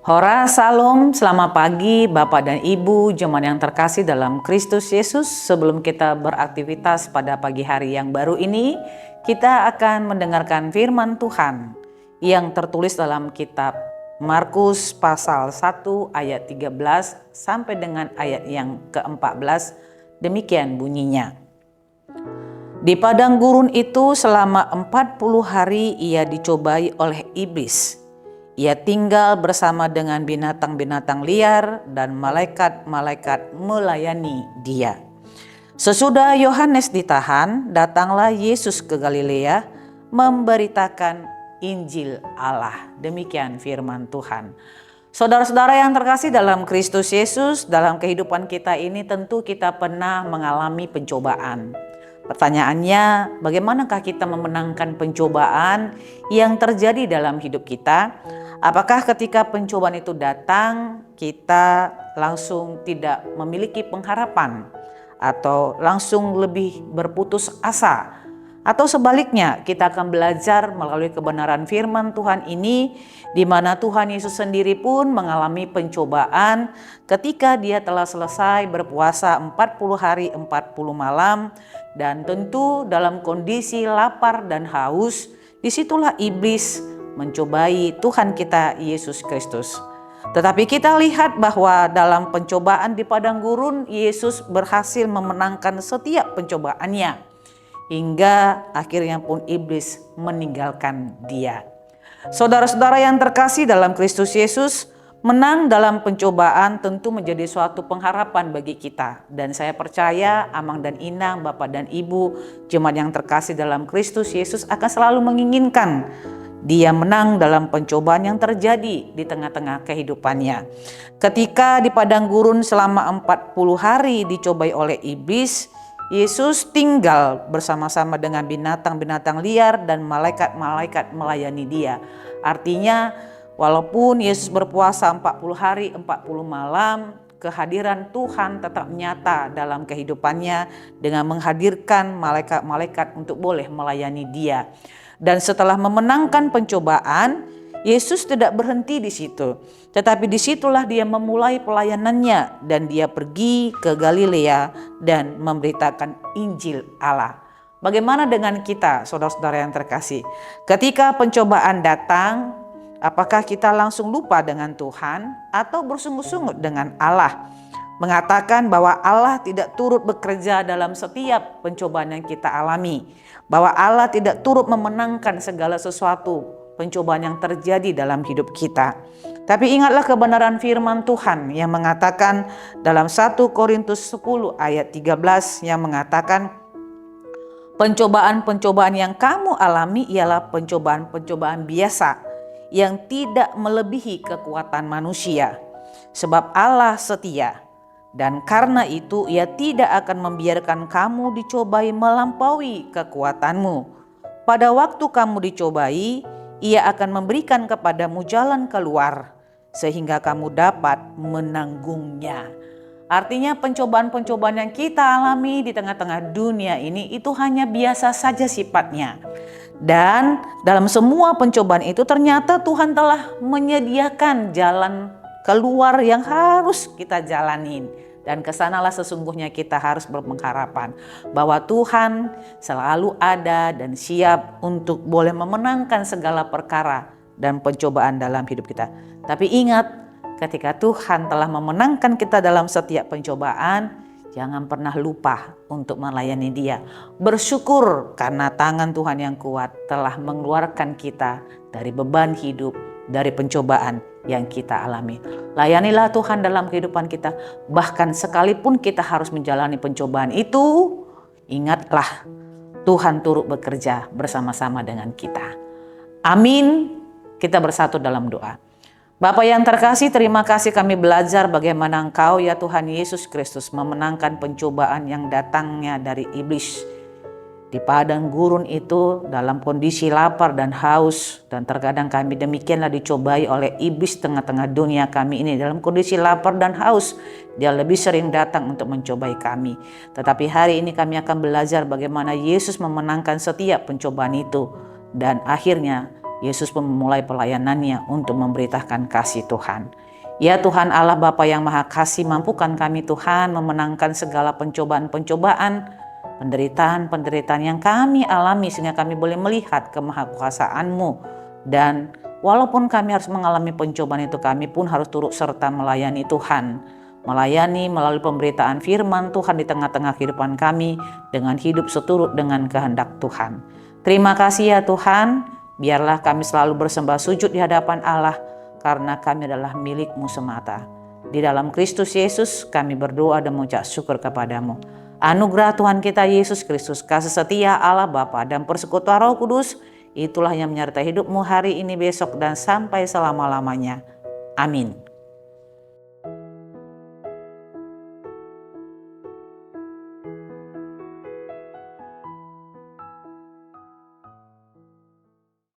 Hora Salam, selamat pagi Bapak dan Ibu, jemaat yang terkasih dalam Kristus Yesus. Sebelum kita beraktivitas pada pagi hari yang baru ini, kita akan mendengarkan firman Tuhan yang tertulis dalam kitab Markus pasal 1 ayat 13 sampai dengan ayat yang ke-14. Demikian bunyinya. Di padang gurun itu selama 40 hari ia dicobai oleh iblis. Ia tinggal bersama dengan binatang-binatang liar dan malaikat-malaikat melayani dia. Sesudah Yohanes ditahan, datanglah Yesus ke Galilea memberitakan Injil Allah. Demikian firman Tuhan. Saudara-saudara yang terkasih dalam Kristus Yesus, dalam kehidupan kita ini tentu kita pernah mengalami pencobaan. Pertanyaannya, bagaimanakah kita memenangkan pencobaan yang terjadi dalam hidup kita? Apakah ketika pencobaan itu datang, kita langsung tidak memiliki pengharapan atau langsung lebih berputus asa? Atau sebaliknya, kita akan belajar melalui kebenaran firman Tuhan ini, di mana Tuhan Yesus sendiri pun mengalami pencobaan ketika dia telah selesai berpuasa 40 hari 40 malam, dan tentu dalam kondisi lapar dan haus. Disitulah iblis mencobai Tuhan kita Yesus Kristus. Tetapi kita lihat bahwa dalam pencobaan di padang gurun, Yesus berhasil memenangkan setiap pencobaannya, hingga akhirnya pun iblis meninggalkan dia. Saudara-saudara yang terkasih dalam Kristus Yesus, menang dalam pencobaan tentu menjadi suatu pengharapan bagi kita. Dan saya percaya Amang dan Inang, Bapak dan Ibu, jemaat yang terkasih dalam Kristus Yesus akan selalu menginginkan dia menang dalam pencobaan yang terjadi di tengah-tengah kehidupannya. Ketika di padang gurun selama 40 hari dicobai oleh iblis, Yesus tinggal bersama-sama dengan binatang-binatang liar dan malaikat-malaikat melayani dia. Artinya, walaupun Yesus berpuasa 40 hari 40 malam, kehadiran Tuhan tetap nyata dalam kehidupannya dengan menghadirkan malaikat-malaikat untuk boleh melayani dia. Dan setelah memenangkan pencobaan, Yesus tidak berhenti di situ, tetapi disitulah dia memulai pelayanannya dan dia pergi ke Galilea dan memberitakan Injil Allah. Bagaimana dengan kita, saudara-saudara yang terkasih? Ketika pencobaan datang, apakah kita langsung lupa dengan Tuhan atau bersungut-sungut dengan Allah? Mengatakan bahwa Allah tidak turut bekerja dalam setiap pencobaan yang kita alami, bahwa Allah tidak turut memenangkan segala sesuatu pencobaan yang terjadi dalam hidup kita. Tapi ingatlah kebenaran firman Tuhan yang mengatakan dalam 1 Korintus 10 ayat 13 yang mengatakan, pencobaan-pencobaan yang kamu alami ialah pencobaan-pencobaan biasa yang tidak melebihi kekuatan manusia. Sebab Allah setia, dan karena itu ia tidak akan membiarkan kamu dicobai melampaui kekuatanmu. Pada waktu kamu dicobai, ia akan memberikan kepadamu jalan keluar, sehingga kamu dapat menanggungnya. Artinya pencobaan-pencobaan yang kita alami di tengah-tengah dunia ini itu hanya biasa saja sifatnya. Dan dalam semua pencobaan itu ternyata Tuhan telah menyediakan jalan keluar yang harus kita jalanin. Dan kesanalah sesungguhnya kita harus berpengharapan bahwa Tuhan selalu ada dan siap untuk boleh memenangkan segala perkara dan pencobaan dalam hidup kita. Tapi ingat, ketika Tuhan telah memenangkan kita dalam setiap pencobaan, jangan pernah lupa untuk melayani Dia. Bersyukur karena tangan Tuhan yang kuat telah mengeluarkan kita dari beban hidup, dari pencobaan yang kita alami. Layanilah Tuhan dalam kehidupan kita. Bahkan sekalipun kita harus menjalani pencobaan itu, ingatlah Tuhan turut bekerja bersama-sama dengan kita. Amin. Kita bersatu dalam doa. Bapa yang terkasih, terima kasih kami belajar bagaimana Engkau ya Tuhan Yesus Kristus memenangkan pencobaan yang datangnya dari iblis. Di padang gurun itu dalam kondisi lapar dan haus, dan terkadang kami demikianlah dicobai oleh iblis tengah-tengah dunia kami ini. Dalam kondisi lapar dan haus, dia lebih sering datang untuk mencobai kami. Tetapi hari ini kami akan belajar bagaimana Yesus memenangkan setiap pencobaan itu, dan akhirnya Yesus pun memulai pelayanannya untuk memberitakan kasih Tuhan. Ya Tuhan Allah Bapa yang Maha Kasih, mampukan kami Tuhan memenangkan segala pencobaan-pencobaan, penderitaan-penderitaan yang kami alami, sehingga kami boleh melihat kemahakuasaan-Mu. Dan walaupun kami harus mengalami pencobaan itu, kami pun harus turut serta melayani Tuhan. Melayani melalui pemberitaan firman Tuhan di tengah-tengah kehidupan kami dengan hidup seturut dengan kehendak Tuhan. Terima kasih ya Tuhan, biarlah kami selalu bersembah sujud di hadapan Allah, karena kami adalah milik-Mu semata. Di dalam Kristus Yesus kami berdoa dan mengucap syukur kepadamu. Anugerah Tuhan kita Yesus Kristus, kasih setia Allah Bapa dan persekutuan Roh Kudus, itulah yang menyertai hidupmu hari ini, besok, dan sampai selama-lamanya. Amin.